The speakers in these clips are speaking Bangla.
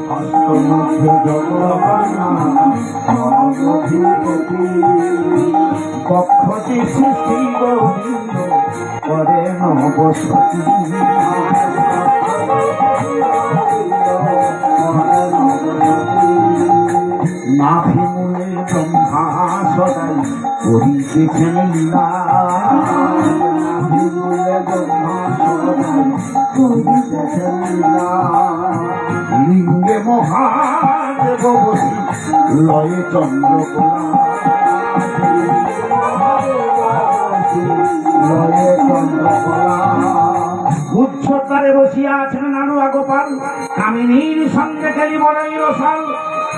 হস্তমধ্যে জগন্নাথি কক্ষটি সৃষ্টি গোবিন্দ করে নবসতী নাভিমূলে ব্রহ্মা সদাই করিতেছেন লীলা নাভিমূলে ব্রহ্মা সদাই করিতেছেন লীলা লিঙ্গে মহাদেব বসি লয়ে চন্দ্রকোলা লয়ে চন্দ্রকোলা উচ্চতারে বসিয়া আছেন নানুয়া গোপাল কামিনীর সঙ্গে খেলি বলাই রসাল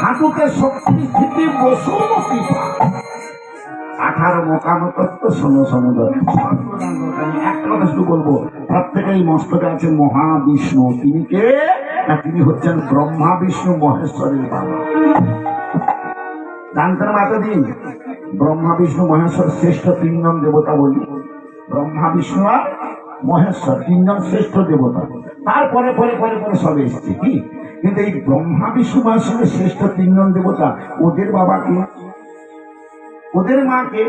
হাঁটুতে শক্তি স্থিতি বসুমতি 18 মোকাম তত্ত্ব শোনো সমুদর একটা কথা শুধু বলবো প্রত্যেকেই মস্তকে আছে মহাবিষ্ণু তিনি কে তিনি হচ্ছেন ব্রহ্মা বিষ্ণু মহেশ্বরের বাবা জানতেন এতদিন ব্রহ্মা বিষ্ণু মহেশ্বর শ্রেষ্ঠ 3 জন দেবতা বলি ব্রহ্মা বিষ্ণু আর মহেশ্বর 3 জন শ্রেষ্ঠ দেবতা তারপরে পরে পরে পরে সব এসছে কি কিন্তু এই ব্রহ্মা বিষ্ণু মহেশ্বরের শ্রেষ্ঠ 3 জন দেবতা ওদের বাবাকে ওদের মাকে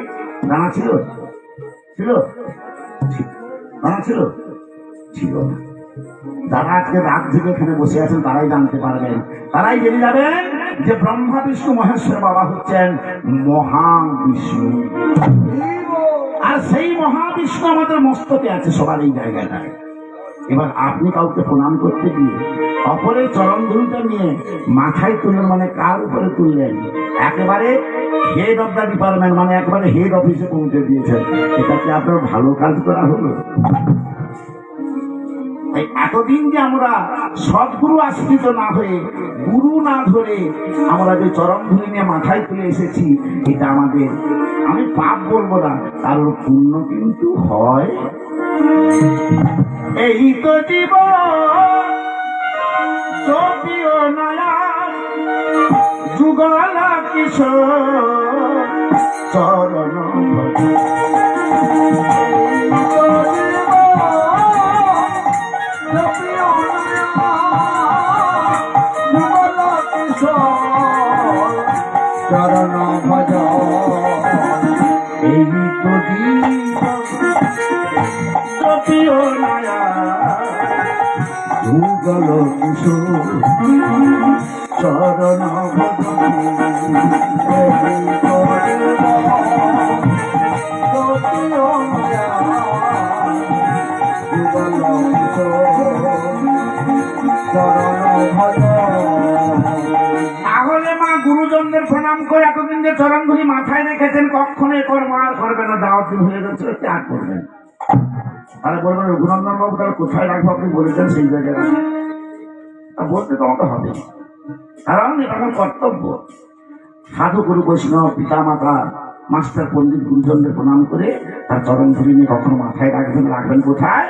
জানা ছিল ছিল জানা ছিল ছিল না যারা আজকে রাত থেকে এখানে বসে আছেন তারাই জানতে পারবেন তারাই জেনে যাবেন যে ব্রহ্মা বিষ্ণু মহেশ্বর বাবা হচ্ছেন মহাবিষ্ণু আর সেই মহাবিষ্ণু আমাদের মস্তকে আছে সবার এই জায়গাটায় এবার আপনি কাউকে প্রণাম করতে গিয়ে অপরের চরণ ধুলটা নিয়ে মাথায় তুললেন মানে কার উপরে তুললেন একেবারে হেড অফ দ্য ডিপার্টমেন্ট মানে একেবারে হেড অফিসে পৌঁছে দিয়েছেন এটা কি আপনার ভালো কাজ করা হলো এতদিন যে আমরা সদ্গুরু আশ্রিত না হয়ে গুরু না ধরে আমরা যে চরণ ধুলি নিয়ে মাথায় তুলে এসেছি এটা আমাদের আমি পাপ বলবো না তার পুণ্য কিন্তু হয় এই তো জীবন যদিও নয়া যুগলা কিশোর চরণ চরণ ভজ এই তো যদিও নয়া যুগল কিশোর চরণ তাহলে মা গুরুজনদের প্রণাম করে এতদিন যে চরণগুলি মাথায় রেখেছেন কখনো কর্ম আর করবে না দাওয়াত দিন হয়ে গেছে আর করবেন তাহলে বলবেন রঘুনন্দন বাবু তাহলে কোথায় রাখবো আপনি বলেছেন সেই জায়গায় বলতে তোমাকে হবে কারণ এটা আমার কর্তব্য সাধু গুরু বৈষ্ণব পিতা মাতা মাস্টার পণ্ডিত গুরুজনদের প্রণাম করে তার চরণ ধুলি নিয়ে কখনো মাথায় রাখবেন রাখবেন কোথায়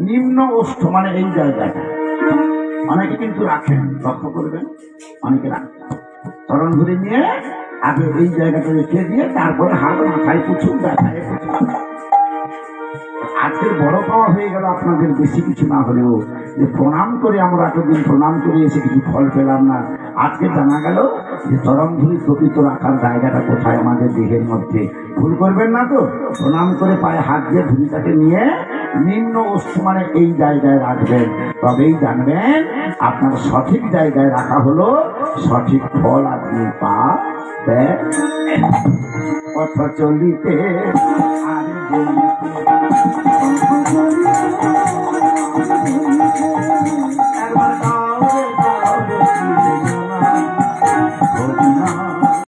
নিম্ন ওষ্ঠ মানে এই জায়গাটা অনেকে কিন্তু রাখেন লক্ষ্য করবেন অনেকে রাখেন চরণ ধুলি নিয়ে আগে এই জায়গাটা রেখে দিয়ে তারপরে হাত মাথায় পুছুন দেখায় পুছুন আজকের বড় পাওয়া হয়ে গেল আপনাদের বেশি কিছু না হলেও যে প্রণাম করে আমরা এতদিন প্রণাম করে এসে কিছু ফল পেলাম না আজকে জানা গেল যে চরণ ধুলি প্রকৃত রাখার জায়গাটা কোথায় আমাদের দেহের মধ্যে ভুল করবেন না তো প্রণাম করে পায়ে হাত দিয়ে ধুলিটাকে নিয়ে নিম্ন ওষ্ঠ মানে এই জায়গায় রাখবেন তবেই জানবেন আপনার সঠিক জায়গায় রাখা হলো সঠিক ফল আপনি পাবেন পথ চলিতে আর